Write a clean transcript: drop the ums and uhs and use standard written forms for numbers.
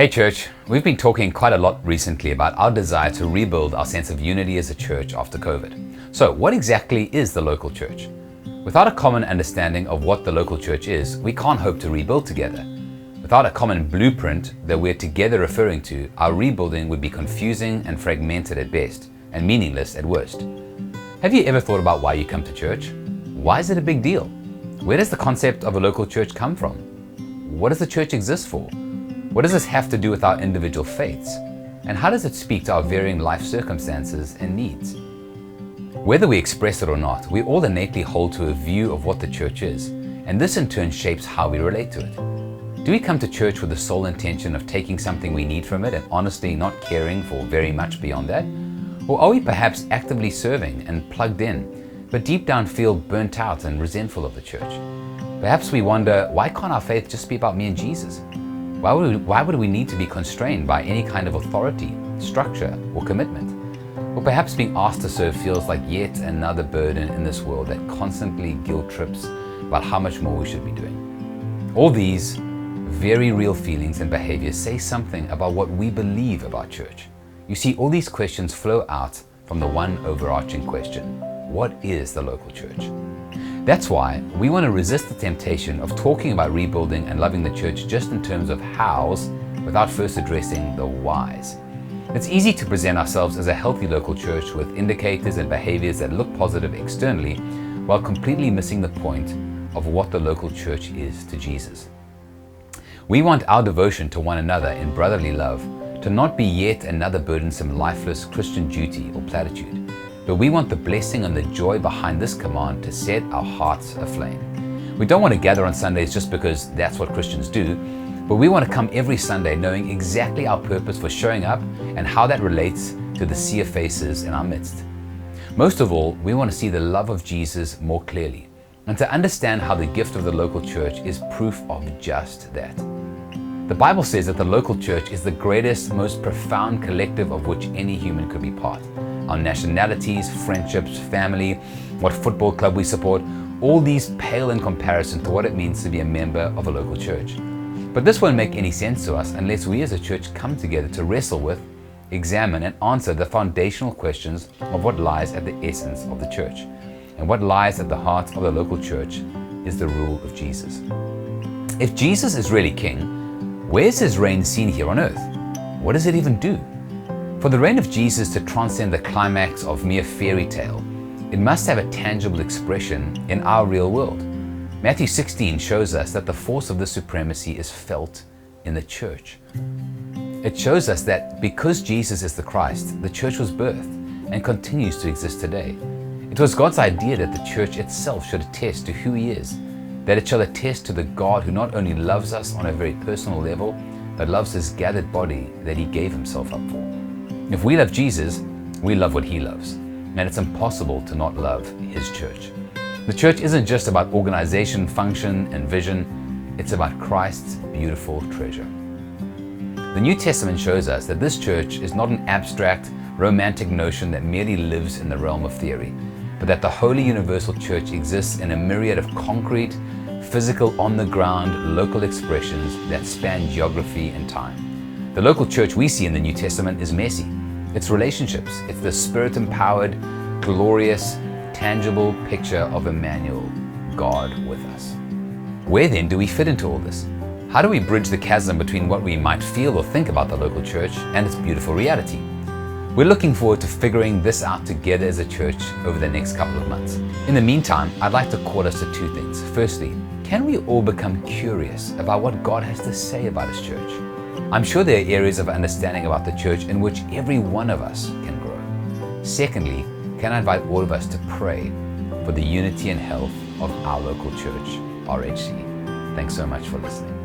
Hey church, we've been talking quite a lot recently about our desire to rebuild our sense of unity as a church after COVID. So what exactly is the local church? Without a common understanding of what the local church is, we can't hope to rebuild together. Without a common blueprint that we're together referring to, our rebuilding would be confusing and fragmented at best, and meaningless at worst. Have you ever thought about why you come to church? Why is it a big deal? Where does the concept of a local church come from? What does the church exist for? What does this have to do with our individual faiths? And how does it speak to our varying life circumstances and needs? Whether we express it or not, we all innately hold to a view of what the church is, and this in turn shapes how we relate to it. Do we come to church with the sole intention of taking something we need from it and honestly not caring for very much beyond that? Or are we perhaps actively serving and plugged in, but deep down feel burnt out and resentful of the church? Perhaps we wonder, why can't our faith just be about me and Jesus? Why would we need to be constrained by any kind of authority, structure, or commitment? Or perhaps being asked to serve feels like yet another burden in this world that constantly guilt trips about how much more we should be doing. All these very real feelings and behaviors say something about what we believe about church. You see, all these questions flow out from the one overarching question: what is the local church? That's why we want to resist the temptation of talking about rebuilding and loving the church just in terms of hows without first addressing the whys. It's easy to present ourselves as a healthy local church with indicators and behaviors that look positive externally while completely missing the point of what the local church is to Jesus. We want our devotion to one another in brotherly love to not be yet another burdensome, lifeless Christian duty or platitude. But we want the blessing and the joy behind this command to set our hearts aflame. We don't want to gather on Sundays just because that's what Christians do, but we want to come every Sunday knowing exactly our purpose for showing up and how that relates to the sea of faces in our midst. Most of all, we want to see the love of Jesus more clearly and to understand how the gift of the local church is proof of just that. The Bible says that the local church is the greatest, most profound collective of which any human could be part. Our nationalities, friendships, family, what football club we support, all these pale in comparison to what it means to be a member of a local church. But this won't make any sense to us unless we as a church come together to wrestle with, examine, and answer the foundational questions of what lies at the essence of the church. And what lies at the heart of the local church is the rule of Jesus. If Jesus is really king, where's his reign seen here on earth? What does it even do? For the reign of Jesus to transcend the climax of mere fairy tale, it must have a tangible expression in our real world. Matthew 16 shows us that the force of this supremacy is felt in the church. It shows us that because Jesus is the Christ, the church was birthed and continues to exist today. It was God's idea that the church itself should attest to who He is, that it shall attest to the God who not only loves us on a very personal level, but loves His gathered body that He gave Himself up for. If we love Jesus, we love what He loves, and it's impossible to not love His church. The church isn't just about organization, function, and vision. It's about Christ's beautiful treasure. The New Testament shows us that this church is not an abstract, romantic notion that merely lives in the realm of theory, but that the holy universal church exists in a myriad of concrete, physical, on-the-ground, local expressions that span geography and time. The local church we see in the New Testament is messy. It's relationships. It's the Spirit-empowered, glorious, tangible picture of Emmanuel, God with us. Where then do we fit into all this? How do we bridge the chasm between what we might feel or think about the local church and its beautiful reality? We're looking forward to figuring this out together as a church over the next couple of months. In the meantime, I'd like to call us to two things. Firstly, can we all become curious about what God has to say about His church? I'm sure there are areas of understanding about the church in which every one of us can grow. Secondly, can I invite all of us to pray for the unity and health of our local church, RHC. Thanks so much for listening.